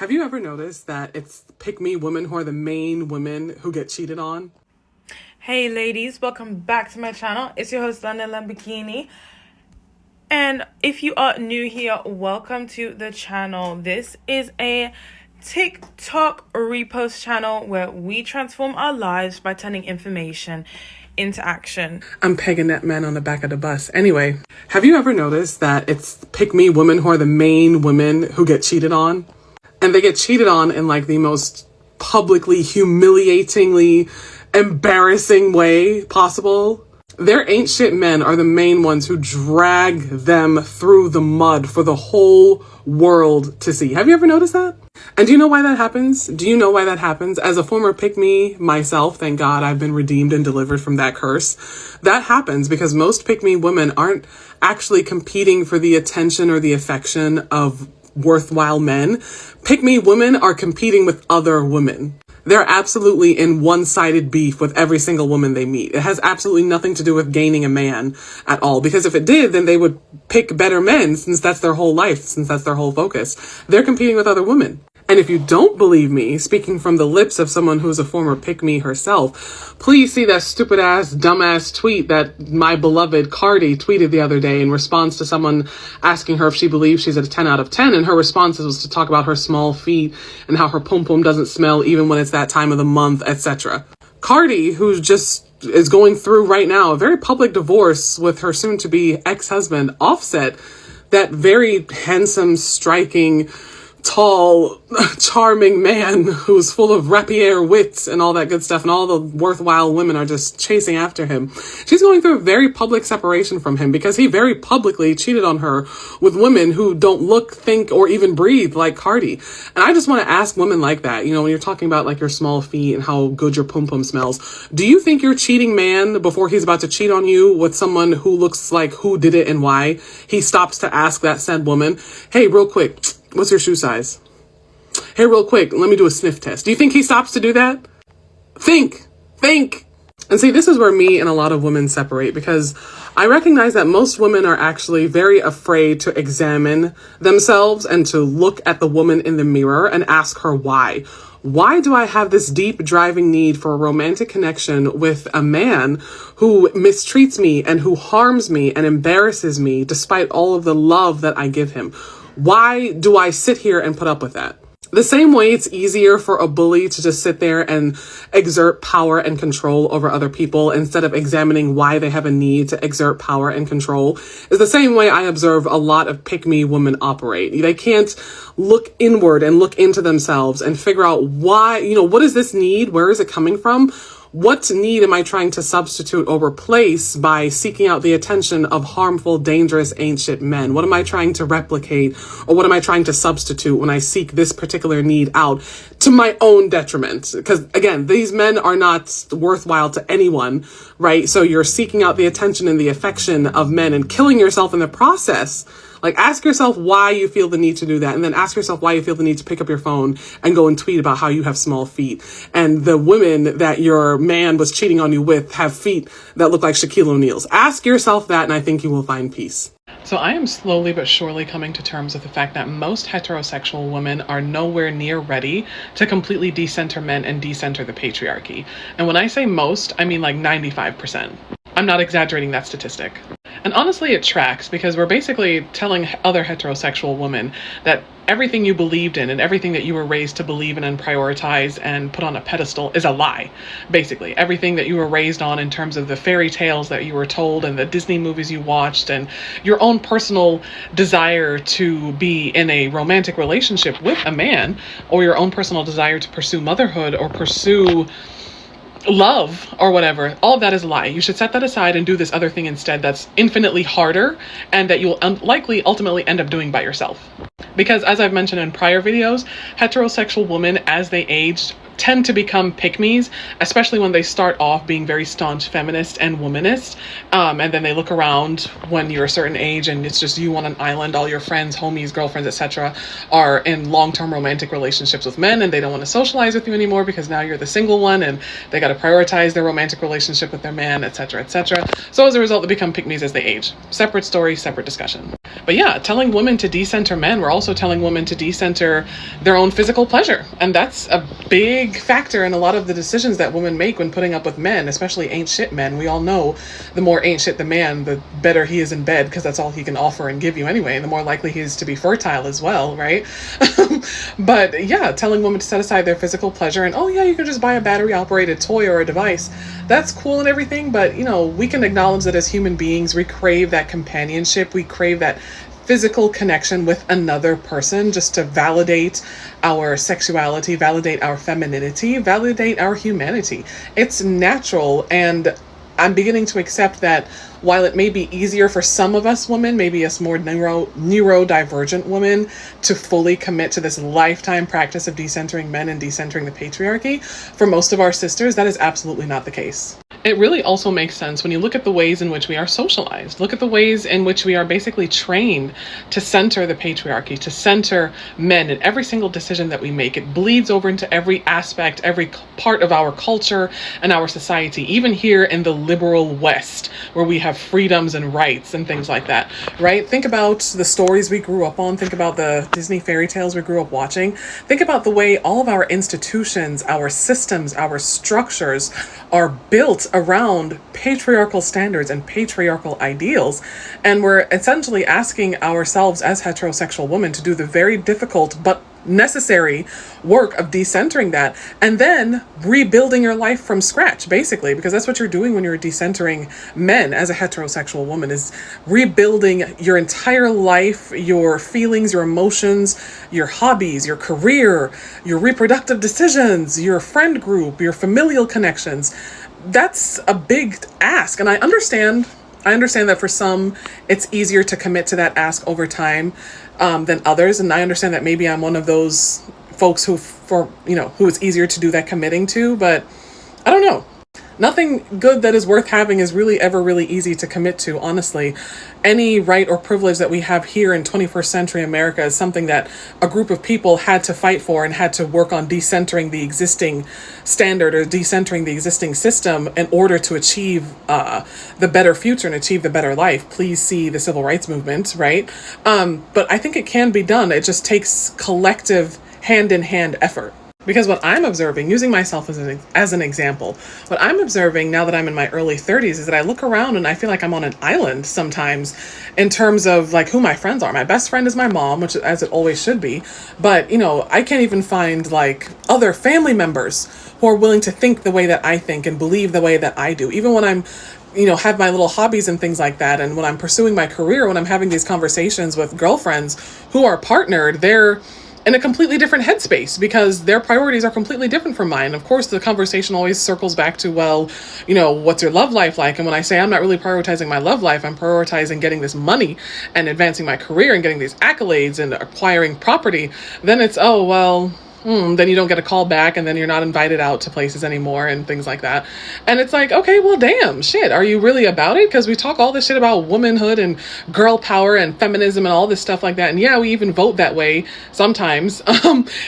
Have you ever noticed that it's pick-me women who are the main women who get cheated on? Hey ladies, welcome back to my channel. It's your host Lana Lamborghini. And if you are new here, welcome to the channel. This is a TikTok repost channel where we transform our lives by turning information into action. I'm pegging that man on the back of the bus. Anyway, have you ever noticed that it's pick-me women who are the main women who get cheated on? And they get cheated on in like the most publicly, humiliatingly embarrassing way possible. Their ain't shit men are the main ones who drag them through the mud for the whole world to see. Have you ever noticed that? And do you know why that happens? Do you know why that happens? As a former pick-me myself, thank God I've been redeemed and delivered from that curse. That happens because most pick-me women aren't actually competing for the attention or the affection of worthwhile men. Pick-me women are competing with other women. They're absolutely in one-sided beef with every single woman they meet. It has absolutely nothing to do with gaining a man at all. Because if it did, then they would pick better men since that's their whole life, since that's their whole focus. They're competing with other women. And if you don't believe me, speaking from the lips of someone who's a former pick-me herself, please see that stupid-ass, dumbass tweet that my beloved Cardi tweeted the other day in response to someone asking her if she believes she's at a 10 out of 10. And her response was to talk about her small feet and how her pum-pum doesn't smell even when it's that time of the month, etc. Cardi, who just is going through right now a very public divorce with her soon-to-be ex-husband, Offset, that very handsome, striking, tall, charming man who's full of rapier wit and all that good stuff, and all the worthwhile women are just chasing after him. She's going through a very public separation from him because he very publicly cheated on her with women who don't look, think, or even breathe like Cardi. And I just want to ask women like that, when you're talking about like your small feet and how good your pum-pum smells, do you think your cheating man, before he's about to cheat on you with someone who looks like who did it and why, he stops to ask that said woman, hey, real quick, what's your shoe size? Hey, real quick, let me do a sniff test. Do you think he stops to do that? Think. And see, this is where me and a lot of women separate, because I recognize that most women are actually very afraid to examine themselves and to look at the woman in the mirror and ask her why. Why do I have this deep driving need for a romantic connection with a man who mistreats me and who harms me and embarrasses me despite all of the love that I give him? Why do I sit here and put up with that? The same way it's easier for a bully to just sit there and exert power and control over other people instead of examining why they have a need to exert power and control is the same way I observe a lot of pick-me women operate. They can't look inward and look into themselves and figure out why, what is this need? Where is it coming from? What need am I trying to substitute or replace by seeking out the attention of harmful, dangerous, ancient men? What am I trying to replicate, or what am I trying to substitute when I seek this particular need out to my own detriment? Because again, these men are not worthwhile to anyone, right? So you're seeking out the attention and the affection of men and killing yourself in the process. Like, ask yourself why you feel the need to do that. And then ask yourself why you feel the need to pick up your phone and go and tweet about how you have small feet. And the women that your man was cheating on you with have feet that look like Shaquille O'Neal's. Ask yourself that, and I think you will find peace. So I am slowly but surely coming to terms with the fact that most heterosexual women are nowhere near ready to completely decenter men and decenter the patriarchy. And when I say most, I mean like 95%. I'm not exaggerating that statistic. And honestly, it tracks, because we're basically telling other heterosexual women that everything you believed in and everything that you were raised to believe in and prioritize and put on a pedestal is a lie. Basically, everything that you were raised on in terms of the fairy tales that you were told and the Disney movies you watched and your own personal desire to be in a romantic relationship with a man, or your own personal desire to pursue motherhood or pursue love or whatever, all of that is a lie. You should set that aside and do this other thing instead that's infinitely harder and that you'll likely ultimately end up doing by yourself. Because as I've mentioned in prior videos, heterosexual women, as they age, tend to become pick-me's, especially when they start off being very staunch feminist and womanist, and then they look around when you're a certain age and it's just you on an island, all your friends, homies, girlfriends, etc. are in long-term romantic relationships with men, and they don't want to socialize with you anymore because now you're the single one and they got to prioritize their romantic relationship with their man, etc., etc. So as a result, they become pick-me's as they age. Separate story, separate discussion. But yeah, telling women to decenter men, we're also telling women to decenter their own physical pleasure. And that's a big factor in a lot of the decisions that women make when putting up with men, especially ain't shit men. We all know the more ain't shit the man, the better he is in bed, because that's all he can offer and give you anyway, and the more likely he is to be fertile as well, right? But yeah, telling women to set aside their physical pleasure and, oh yeah, you can just buy a battery operated toy or a device. That's cool and everything, but you know, we can acknowledge that as human beings, we crave that companionship. We crave that physical connection with another person, just to validate our sexuality, validate our femininity, validate our humanity. It's natural, and I'm beginning to accept that while it may be easier for some of us women, maybe us more neurodivergent women, to fully commit to this lifetime practice of decentering men and decentering the patriarchy, for most of our sisters, that is absolutely not the case. It really also makes sense when you look at the ways in which we are socialized. Look at the ways in which we are basically trained to center the patriarchy, to center men in every single decision that we make. It bleeds over into every aspect, every part of our culture and our society, even here in the liberal West, where we have freedoms and rights and things like that, right? Think about the stories we grew up on. Think about the Disney fairy tales we grew up watching. Think about the way all of our institutions, our systems, our structures are built around patriarchal standards and patriarchal ideals. And we're essentially asking ourselves as heterosexual women to do the very difficult but necessary work of decentering that, and then rebuilding your life from scratch, basically, because that's what you're doing when you're decentering men as a heterosexual woman, is rebuilding your entire life, your feelings, your emotions, your hobbies, your career, your reproductive decisions, your friend group, your familial connections. That's a big ask, and I understand that for some it's easier to commit to that ask over time than others, and I understand that maybe I'm one of those folks who it's easier to do that committing to, but I don't know. Nothing good that is worth having is really ever really easy to commit to, honestly. Any right or privilege that we have here in 21st century America is something that a group of people had to fight for and had to work on decentering the existing standard or decentering the existing system in order to achieve the better future and achieve the better life. Please see the civil rights movement, right? But I think it can be done. It just takes collective hand-in-hand effort. Because what I'm observing, using myself as an example, what I'm observing now that I'm in my early 30s is that I look around and I feel like I'm on an island sometimes in terms of like who my friends are. My best friend is my mom, which as it always should be. But, I can't even find like other family members who are willing to think the way that I think and believe the way that I do. Even when I'm have my little hobbies and things like that. And when I'm pursuing my career, when I'm having these conversations with girlfriends who are partnered, they're in a completely different headspace because their priorities are completely different from mine. Of course, the conversation always circles back to, well, what's your love life like? And when I say I'm not really prioritizing my love life, I'm prioritizing getting this money and advancing my career and getting these accolades and acquiring property, then it's, oh, well, then you don't get a call back, and then you're not invited out to places anymore and things like that. And it's like, okay, well, damn, shit, are you really about it? Because we talk all this shit about womanhood and girl power and feminism and all this stuff like that. And yeah, we even vote that way sometimes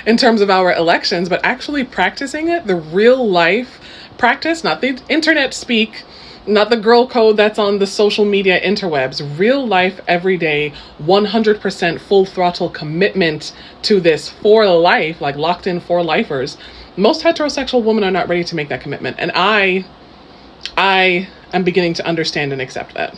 in terms of our elections, but actually practicing it, the real life practice, not the internet speak, not the girl code that's on the social media interwebs, real life, everyday, 100% full throttle commitment to this for life, like locked in for lifers. Most heterosexual women are not ready to make that commitment. And I am beginning to understand and accept that.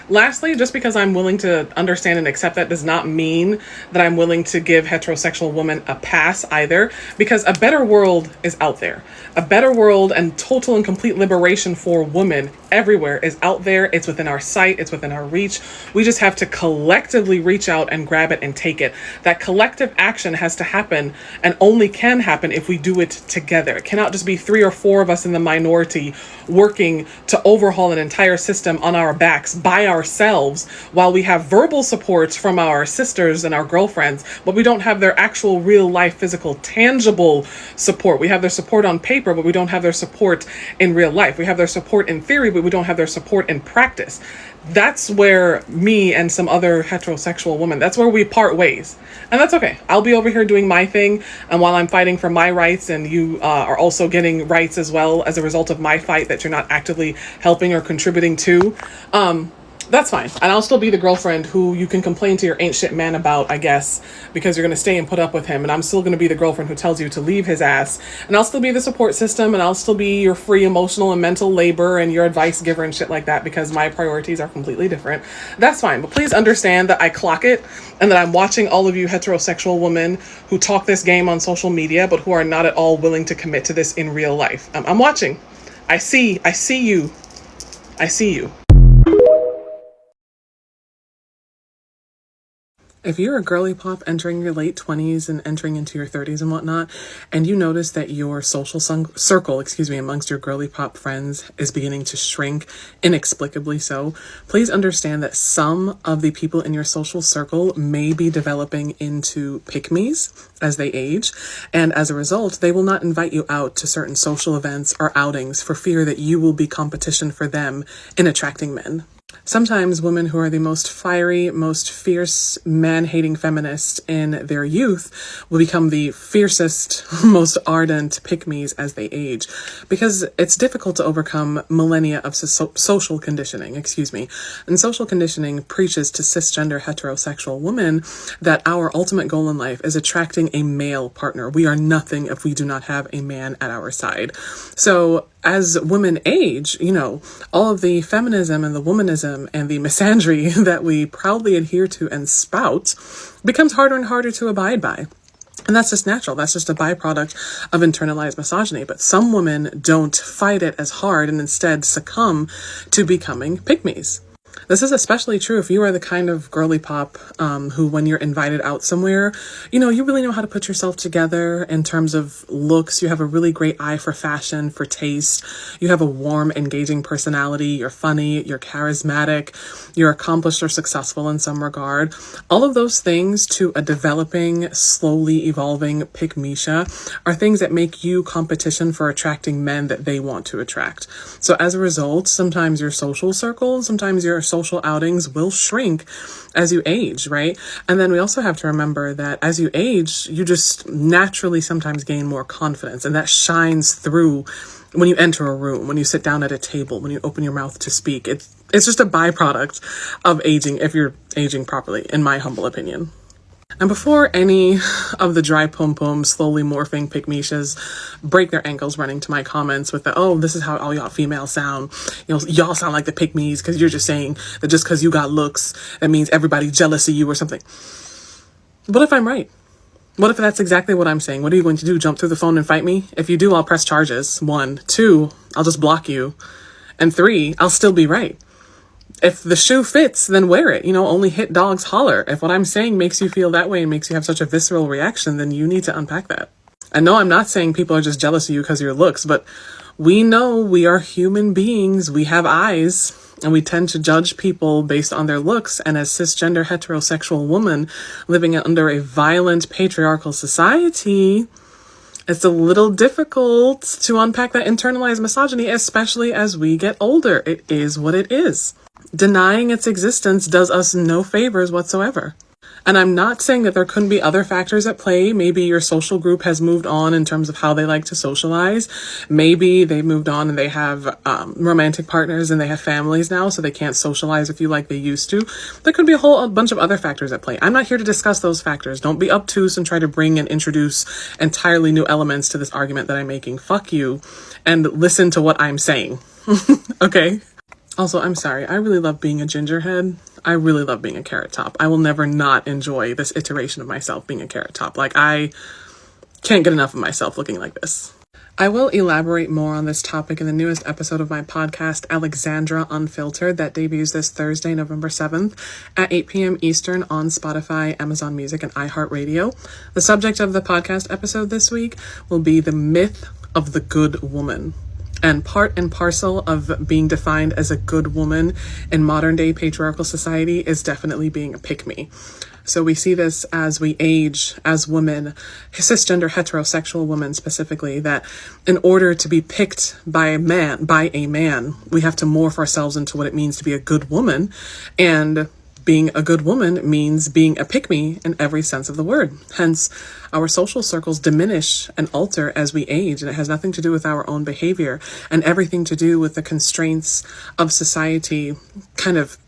Lastly, just because I'm willing to understand and accept that does not mean that I'm willing to give heterosexual women a pass either, because a better world is out there. A better world and total and complete liberation for women everywhere is out there. It's within our sight. It's within our reach. We just have to collectively reach out and grab it and take it. That collective action has to happen and only can happen if we do it together. It cannot just be 3 or 4 of us in the minority working to overhaul an entire system on our backs by ourselves while we have verbal support from our sisters and our girlfriends, but we don't have their actual real life, physical, tangible support. We have their support on paper, but we don't have their support in real life. We have their support in theory, but we don't have their support in practice. That's where me and some other heterosexual women, that's where we part ways. And that's okay. I'll be over here doing my thing. And while I'm fighting for my rights and you are also getting rights as well as a result of my fight that you're not actively helping or contributing to, That's fine. And I'll still be the girlfriend who you can complain to your ain't shit man about, I guess, because you're going to stay and put up with him. And I'm still going to be the girlfriend who tells you to leave his ass. And I'll still be the support system, and I'll still be your free emotional and mental labor and your advice giver and shit like that, because my priorities are completely different. That's fine. But please understand that I clock it, and that I'm watching all of you heterosexual women who talk this game on social media, but who are not at all willing to commit to this in real life. I'm watching. I see you. I see you. If you're a girly pop entering your late 20s and entering into your 30s and whatnot, and you notice that your social circle, amongst your girly pop friends is beginning to shrink, inexplicably so, please understand that some of the people in your social circle may be developing into pick-me's as they age, and as a result, they will not invite you out to certain social events or outings for fear that you will be competition for them in attracting men. Sometimes women who are the most fiery, most fierce, man-hating feminists in their youth will become the fiercest, most ardent pick-me's as they age, because it's difficult to overcome millennia of social conditioning, And social conditioning preaches to cisgender heterosexual women that our ultimate goal in life is attracting a male partner. We are nothing if we do not have a man at our side. So as women age, all of the feminism and the womanism and the misandry that we proudly adhere to and spout becomes harder and harder to abide by. And that's just natural. That's just a byproduct of internalized misogyny. But some women don't fight it as hard and instead succumb to becoming pick-me's. This is especially true if you are the kind of girly pop who, when you're invited out somewhere, you really know how to put yourself together in terms of looks. You have a really great eye for fashion, for taste. You have a warm, engaging personality. You're funny. You're charismatic. You're accomplished or successful in some regard. All of those things to a developing, slowly evolving pick-misha are things that make you competition for attracting men that they want to attract. So as a result, sometimes your social circle, sometimes your social outings will shrink as you age, right? And then we also have to remember that as you age, you just naturally sometimes gain more confidence, and that shines through when you enter a room, when you sit down at a table, when you open your mouth to speak. It's just a byproduct of aging, if you're aging properly, in my humble opinion. And before any of the dry pom-pom slowly morphing pick-mishas break their ankles running to my comments with this is how all y'all females sound. Y'all sound like the pick-me's because you're just saying that just because you got looks, that means everybody jealous of you or something. What if I'm right? What if that's exactly what I'm saying? What are you going to do? Jump through the phone and fight me? If you do, I'll press charges. 1, 2, I'll just block you. And 3, I'll still be right. If the shoe fits, then wear it. Only hit dogs holler. If what I'm saying makes you feel that way and makes you have such a visceral reaction, then you need to unpack that. And no, I'm not saying people are just jealous of you because of your looks, but we know we are human beings. We have eyes, and we tend to judge people based on their looks. And as cisgender heterosexual woman living under a violent patriarchal society, it's a little difficult to unpack that internalized misogyny, especially as we get older. It is what it is. Denying its existence does us no favors whatsoever. And I'm not saying that there couldn't be other factors at play. Maybe your social group has moved on in terms of how they like to socialize. Maybe they moved on and they have romantic partners and they have families now, so they can't socialize with you like they used to. There could be a bunch of other factors at play. I'm not here to discuss those factors. Don't be obtuse and try to bring and introduce entirely new elements to this argument that I'm making. Fuck you, and listen to what I'm saying. Okay? Also, I'm sorry. I really love being a gingerhead. I really love being a carrot top. I will never not enjoy this iteration of myself being a carrot top. I can't get enough of myself looking like this. I will elaborate more on this topic in the newest episode of my podcast, Alexandra Unfiltered, that debuts this Thursday, November 7th at 8 p.m. Eastern on Spotify, Amazon Music, and iHeartRadio. The subject of the podcast episode this week will be the myth of the good woman. And part and parcel of being defined as a good woman in modern day patriarchal society is definitely being a pick-me. So we see this as we age as women, cisgender heterosexual women specifically, that in order to be picked by a man, we have to morph ourselves into what it means to be a good woman. And being a good woman means being a pick-me in every sense of the word. Hence, our social circles diminish and alter as we age, and it has nothing to do with our own behavior and everything to do with the constraints of society kind of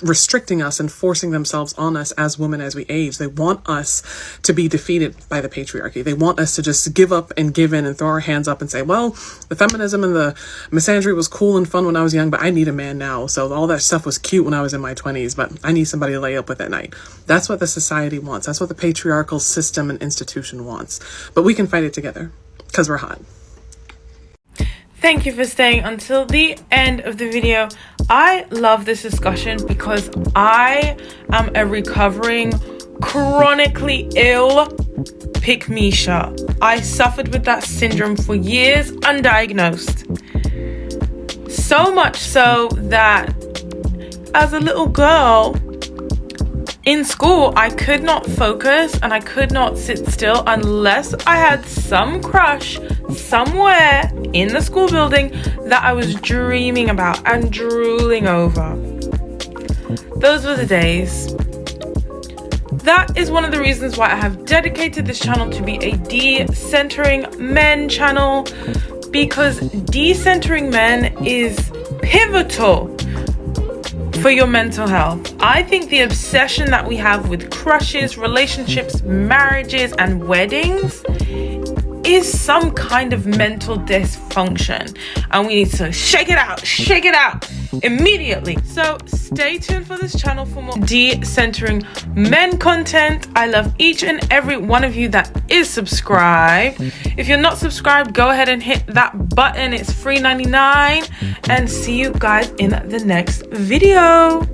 restricting us and forcing themselves on us as women as we age. They want us to be defeated by the patriarchy. They want us to just give up and give in and throw our hands up and say, well, the feminism and the misandry was cool and fun when I was young, but I need a man now. So all that stuff was cute when I was in my 20s, but I need somebody to lay up with at night. That's what the society wants. That's what the patriarchal system and institution wants. But we can fight it together because we're hot. Thank you for staying until the end of the video. I love this discussion because I am a recovering, chronically ill pick-me-sha. I suffered with that syndrome for years, undiagnosed. So much so that as a little girl in school, I could not focus and I could not sit still unless I had some crush somewhere in the school building that I was dreaming about and drooling over. Those were the days. That is one of the reasons why I have dedicated this channel to be a de-centering men channel, because de-centering men is pivotal for your mental health. I think the obsession that we have with crushes, relationships, marriages, and weddings is some kind of mental dysfunction, and we need to shake it out immediately. So stay tuned for this channel for more de-centering men content. I love each and every one of you that is subscribed. If you're not subscribed, go ahead and hit that button. It's free $99, and see you guys in the next video.